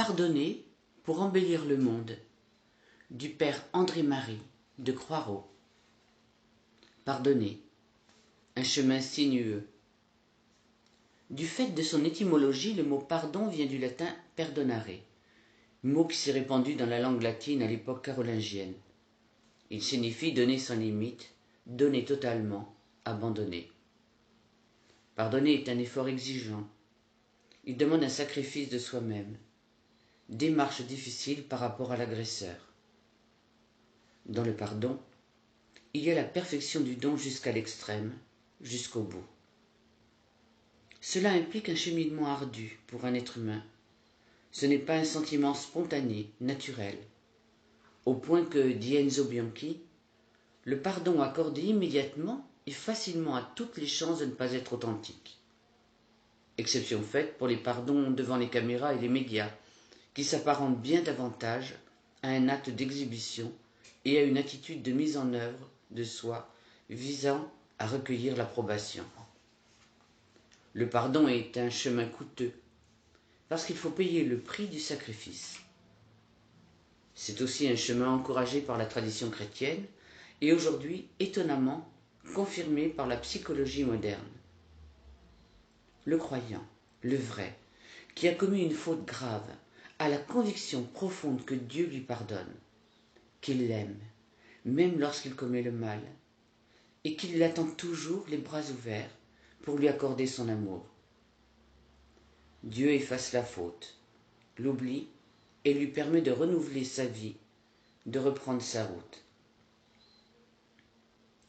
Pardonner pour embellir le monde, du père André-Marie de Croixeau. Pardonner, un chemin sinueux. Du fait de son étymologie, le mot pardon vient du latin perdonare, mot qui s'est répandu dans la langue latine à l'époque carolingienne. Il signifie donner sans limite, donner totalement, abandonner. Pardonner est un effort exigeant. Il demande un sacrifice de soi-même, démarche difficile par rapport à l'agresseur. Dans le pardon, il y a la perfection du don jusqu'à l'extrême, jusqu'au bout. Cela implique un cheminement ardu pour un être humain. Ce n'est pas un sentiment spontané, naturel. Au point que, dit Enzo Bianchi, le pardon accordé immédiatement et facilement a toutes les chances de ne pas être authentique. Exception faite pour les pardons devant les caméras et les médias, qui s'apparentent bien davantage à un acte d'exhibition et à une attitude de mise en œuvre de soi visant à recueillir l'approbation. Le pardon est un chemin coûteux, parce qu'il faut payer le prix du sacrifice. C'est aussi un chemin encouragé par la tradition chrétienne et aujourd'hui, étonnamment, confirmé par la psychologie moderne. Le croyant, le vrai, qui a commis une faute grave, a la conviction profonde que Dieu lui pardonne, qu'il l'aime, même lorsqu'il commet le mal, et qu'il l'attend toujours les bras ouverts pour lui accorder son amour. Dieu efface la faute, l'oublie et lui permet de renouveler sa vie, de reprendre sa route.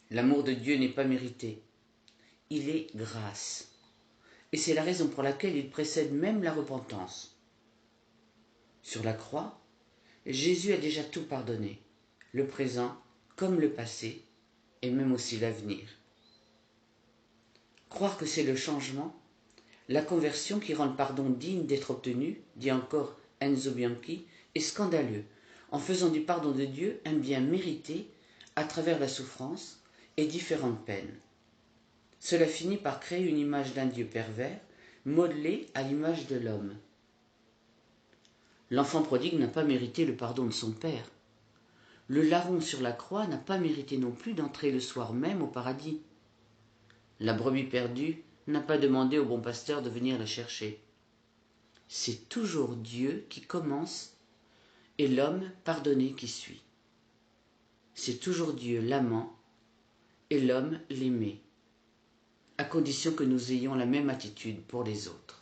L'amour de Dieu n'est pas mérité, il est grâce. Et c'est la raison pour laquelle il précède même la repentance. Sur la croix, Jésus a déjà tout pardonné, le présent comme le passé, et même aussi l'avenir. Croire que c'est le changement, la conversion qui rend le pardon digne d'être obtenu, dit encore Enzo Bianchi, est scandaleux, en faisant du pardon de Dieu un bien mérité à travers la souffrance et différentes peines. Cela finit par créer une image d'un Dieu pervers, modelé à l'image de l'homme. L'enfant prodigue n'a pas mérité le pardon de son père. Le larron sur la croix n'a pas mérité non plus d'entrer le soir même au paradis. La brebis perdue n'a pas demandé au bon pasteur de venir la chercher. C'est toujours Dieu qui commence et l'homme pardonné qui suit. C'est toujours Dieu l'amant et l'homme l'aimé, à condition que nous ayons la même attitude pour les autres.